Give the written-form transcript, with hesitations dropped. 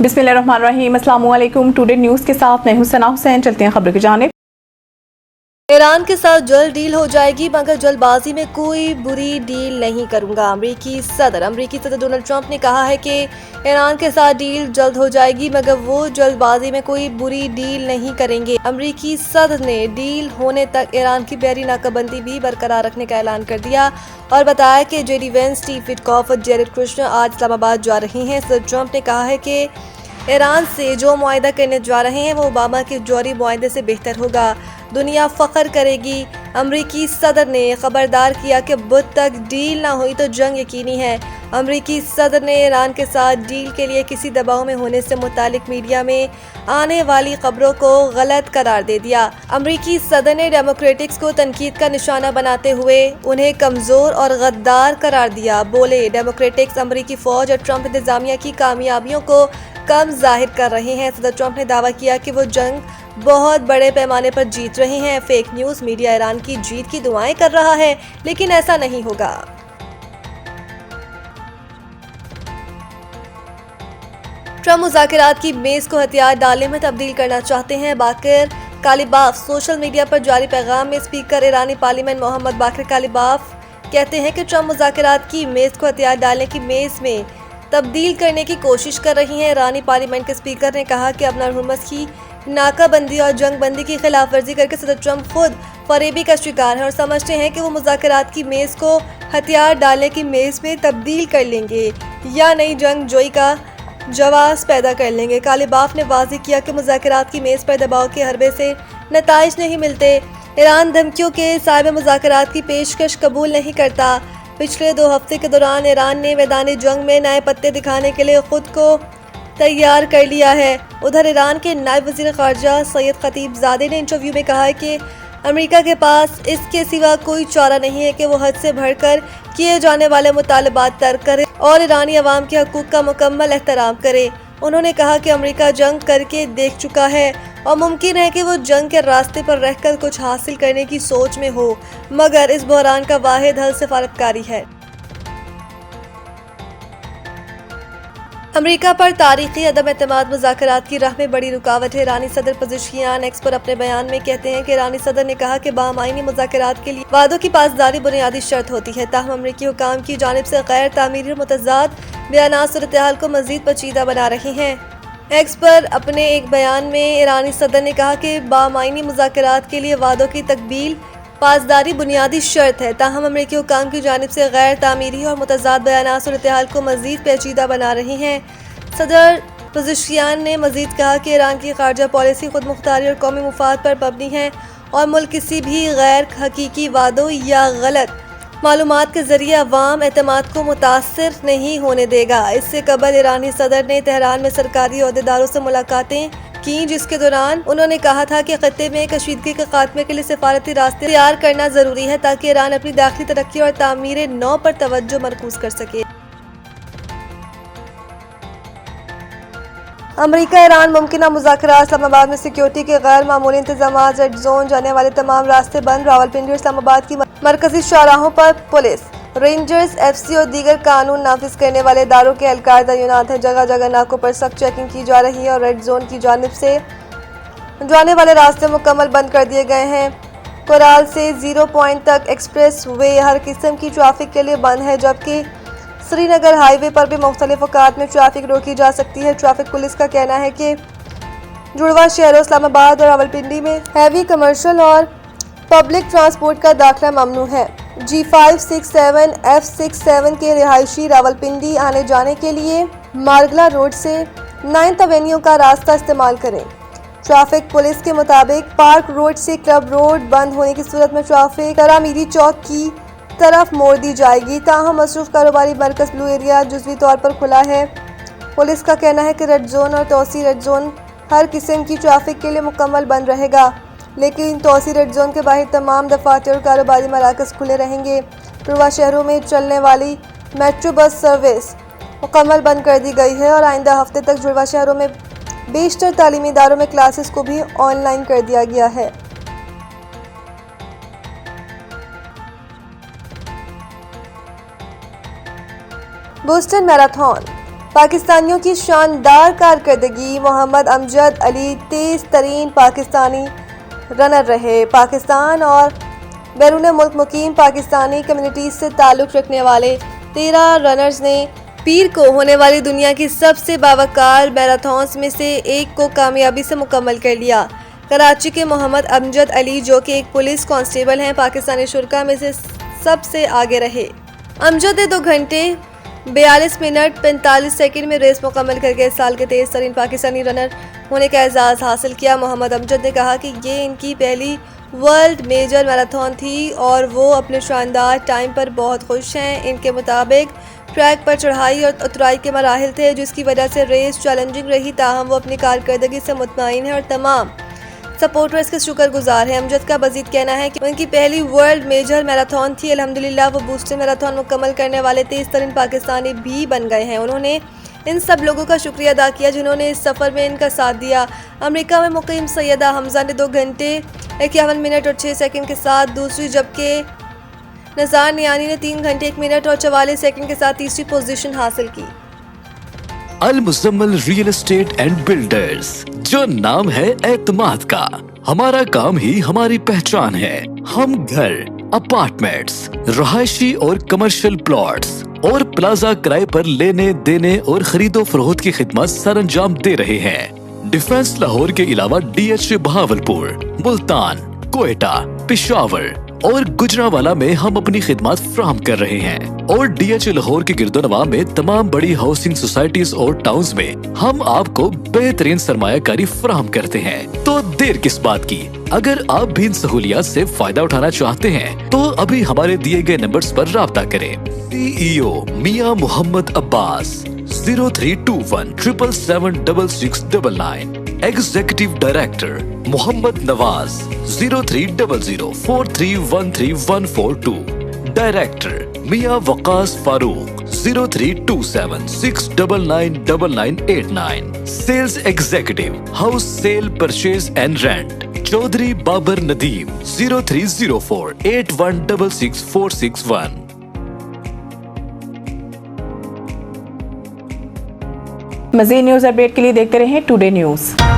बिस्मिल्लाहिर्रहमानिर्रहीम। अस्सलामु अलैकुम। टुडे न्यूज़ के साथ मैं हूं सना हुसैन। चलते हैं खबर की जानिब। ईरान के साथ जल्द डील हो जाएगी मगर जल्दबाजी में कोई बुरी डील नहीं करूंगा। अमरीकी सदर डोनाल्ड ट्रंप ने कहा है कि ईरान के साथ डील जल्द हो जाएगी मगर वो जल्दबाजी में कोई बुरी डील नहीं करेंगे। अमरीकी सदर ने डील होने तक ईरान की बहरी नाकाबंदी भी बरकरार रखने का ऐलान कर दिया और बताया कि जेडी वेंस, स्टीव विटकॉफ और जेरेड कुश्नर आज इस्लामाबाद जा रहे हैं। सदर ट्रंप ने कहा है कि ईरान से जो मुआहदा करने जा रहे हैं वो ओबामा के जौहरी मुआहदे से बेहतर होगा। दुनिया फख्र करेगी। अमरीकी सदर ने खबरदार किया कि बुध तक डील ना हुई तो जंग यकीनी है। अमरीकी सदर ने ईरान के साथ डील के लिए किसी दबाव में होने से मुतालिक मीडिया में आने वाली खबरों को गलत करार दे दिया। अमरीकी सदर ने डेमोक्रेटिक्स को तनकीद का निशाना बनाते हुए उन्हें कमजोर और गद्दार करार दिया। बोले, डेमोक्रेटिक्स अमरीकी फौज और ट्रंप इंतजामिया की कामयाबियों को कम जाहिर कर रहे हैं। सदर ट्रंप ने दावा किया कि वो जंग बहुत बड़े पैमाने पर जीत रहे हैं। फेक न्यूज मीडिया ईरान की जीत की दुआएं कर रहा है लेकिन ऐसा नहीं होगा। ट्रंप मुज़ाकरात की मेज को हथियार डाले में तब्दील करना चाहते हैं। बाकर कालिबाफ सोशल मीडिया पर जारी पैगाम में स्पीकर ईरानी पार्लियामेंट मोहम्मद बाकर कालिबाफ कहते हैं कि ट्रंप मुज़ाकरात की मेज को हथियार डालने की मेज में तब्दील करने की कोशिश कर रही हैं। ईरानी पार्लियामेंट के स्पीकर ने कहा कि अपना हुर्मस की नाकाबंदी और जंगबंदी की खिलाफ वर्जी करके सदर ट्रंप खुद फरेबी का शिकार है और समझते हैं कि वो मुज़ाकरात की मेज़ को हथियार डालने की मेज़ में तब्दील कर लेंगे या नई जंग जोई का जवाब पैदा कर लेंगे। कालिबाफ ने वाज़ेह किया कि मुज़ाकरात की मेज़ पर दबाव के हरबे से नताइज नहीं मिलते। ईरान धमकियों के साए में मुज़ाकरात की पेशकश कबूल नहीं करता। पिछले 2 हफ्ते के दौरान ईरान ने मैदान जंग में नए पत्ते दिखाने के लिए खुद को तैयार कर लिया है। उधर ईरान के नायब वज़ीर ख़ारजा सैयद खतीबज़ादे ने इंटरव्यू में कहा है कि अमेरिका के पास इसके सिवा कोई चारा नहीं है कि वो हद से बढ़कर किए जाने वाले मुतालबात तर्क करे और ईरानी अवाम के हकूक़ का मुकम्मल एहतराम करे। उन्होंने कहा कि अमेरिका जंग करके देख चुका है और मुमकिन है कि वो जंग के रास्ते पर रहकर कुछ हासिल करने की सोच में हो, मगर इस बहरान का वाहिद हल सिफारतकारी है। अमेरिका पर तारीखी अदम एतमाद मुज़ाकरात की राह में बड़ी रुकावट है। ईरानी सदर पज़ेशियान एक्स पर अपने बयान में कहते हैं कि ईरानी सदर ने कहा कि बामायनी मुज़ाकरात के लिए वादों की पासदारी बुनियादी शर्त होती है। ताहम अमरीकी हुकाम की जानिब से गैर तामीरी और मुतज़ाद बयानात सूरत हाल को मज़ीद पेचीदा बना रहे हैं। एक्स पर अपने एक बयान में ईरानी सदर ने कहा कि बामायनी मुज़ाकरात के लिए वादों की तकमील पासदारी बुनियादी शर्त है। ताहम अमरीकी हुकाम की जानिब से गैर तामीरी और मुतज़ाद बयानात सूरत हाल को मज़ीद पेचीदा बना रहे हैं। सदर पज़ेशियान ने मज़ीद कहा कि ईरान की ख़ारजा पॉलिसी खुद मुख्तारी और कौमी मुफाद पर मबनी है और मुल्क किसी भी गैर हकीकी वादों या गलत मालूमात के ज़रिए अवाम एतमाद को मुतासर नहीं होने देगा। इससे कबल ईरानी सदर ने तेहरान में सरकारी अहदेदारों से मुलाकातें की, जिसके दौरान उन्होंने कहा था कि खत्ते में कशीदगी के खात्मे के लिए सिफारती रास्ते तैयार करना ज़रूरी है ताकि ईरान अपनी दाखिली तरक्की और तामीर नौ पर तवज्जो मरकूज कर सके। अमरीका ईरान मुमकिना मुज़ाकरात। इस्लामाबाद में सिक्योरिटी के गैर मामूली इंतजाम। रेड जोन जाने वाले तमाम रास्ते बंद। रावलपिंडी और इस्लामाबाद की मरकजी शाहराहों पर पुलिस, रेंजर्स, एफसी और दीगर कानून नाफिज करने वाले इदारों के एहलकार तैनात हैं। जगह जगह नाकों पर सख्त चेकिंग की जा रही है और रेड जोन की जानिब से जाने वाले रास्ते मुकम्मल बंद कर दिए गए हैं। कोराल से 0 पॉइंट तक एक्सप्रेस वे हर किस्म की ट्रैफिक के लिए बंद है, जबकि श्रीनगर हाईवे पर भी मुख्तलिफ औकात में ट्रैफिक रोकी जा सकती है। ट्रैफिक पुलिस का कहना है कि जुड़वा शहरों इस्लामाबाद और रावलपिंडी में हैवी कमर्शियल और पब्लिक ट्रांसपोर्ट का दाखिला ममनू है। G567 F67 के रिहायशी रावलपिंडी आने जाने के लिए मार्गला रोड से 9th एवेन्यू का रास्ता इस्तेमाल करें। ट्रैफिक पुलिस के मुताबिक पार्क रोड से क्लब रोड बंद होने की सूरत में ट्रैफिक तरामीरी चौक की तरफ मोड़ दी जाएगी। ताहम मसरूफ कारोबारी मरकज ब्लू एरिया जुज़वी तौर पर खुला है। पुलिस का कहना है कि रेड जोन और तोसी रेड जोन हर किस्म की ट्रैफिक के लिए मुकम्मल बंद रहेगा, लेकिन तोसी रेड जोन के बाहर तमाम दफातर और कारोबारी मराकज़ खुले रहेंगे। जुड़वा शहरों में चलने वाली मेट्रो बस सर्विस मुकम्मल बंद कर दी गई है और आइंदा हफ्ते तक जुड़वा शहरों में बेशतर तालीमी इदारों में क्लासेस को भी ऑनलाइन कर दिया गया है। बोस्टन मैराथन पाकिस्तानियों की शानदार कारकर्दगी, मोहम्मद अमजद अली तेज तरीन पाकिस्तानी रनर रहे। पाकिस्तान और बैरून मुल्क मुकीम पाकिस्तानी कम्युनिटीज से ताल्लुक़ रखने वाले 13 रनर्स ने पीर को होने वाली दुनिया की सबसे बावकार मैराथन्स में से एक को कामयाबी से मुकम्मल कर लिया। कराची के मोहम्मद अमजद अली, जो कि एक पुलिस कांस्टेबल हैं, पाकिस्तानी शुरा में से सबसे आगे रहे। अमजद ने 2 घंटे 42 मिनट 45 सेकंड में रेस मुकम्मल करके इस साल के तेज तरीन पाकिस्तानी रनर होने का एजाज़ हासिल किया। मोहम्मद अमजद ने कहा कि ये इनकी पहली वर्ल्ड मेजर मैराथन थी और वो अपने शानदार टाइम पर बहुत खुश हैं। इनके मुताबिक ट्रैक पर चढ़ाई और उतराई के मराहिल थे, जिसकी वजह से रेस चैलेंजिंग रही, ताहम वो अपनी कारकर्दगी से मुतमईन है और तमाम सपोर्टर्स के शुक्रगुजार हैं। अमजद का मजीद कहना है कि उनकी पहली वर्ल्ड मेजर मैराथन थी। अल्हम्दुलिल्लाह वो बूस्टर मैराथन मुकम्मल करने वाले तेज तरीन पाकिस्तानी भी बन गए हैं। उन्होंने इन सब लोगों का शुक्रिया अदा किया जिन्होंने इस सफ़र में इनका साथ दिया। अमेरिका में मुकीम सैयदा हमजा ने 2 घंटे 51 मिनट और 6 सेकंड के साथ दूसरी, जबकि नज़ार नियानी ने 3 घंटे 1 मिनट और 44 सेकंड के साथ तीसरी पोजीशन हासिल की। Al Muzammil real estate and builders, जो नाम है एतमाद का। हमारा काम ही हमारी पहचान है। हम घर, अपार्टमेंट्स, रहायशी और कमर्शियल प्लॉट्स और प्लाजा किराए पर लेने देने और खरीदो फरोख्त की खिदमत सर अंजाम दे रहे हैं। डिफेंस लाहौर के अलावा DH बहावलपुर, मुल्तान, कोयटा, पेशावर और गुजरांवाला में हम अपनी खिदमत फ्राहम कर रहे हैं और DH लाहौर के गिरदोनवा में तमाम बड़ी हाउसिंग सोसाइटीज और टाउन्स में हम आपको बेहतरीन सरमायाकारी फ्राहम करते हैं। तो देर किस बात की, अगर आप भी इन सहूलियात से फायदा उठाना चाहते हैं तो अभी हमारे दिए गए नंबर्स पर राब्ता करें। CEO Mian Mohammad Abbas 0321 777 executive director Mohammad Nawaz 030043131442, director Mian Waqas Farooq 0327 6999989, sales executive house sale purchase and rent Chaudhry Babar Nadeem 030481664661। मज़ीद न्यूज़ अपडेट के लिए देखते रहें टुडे न्यूज़।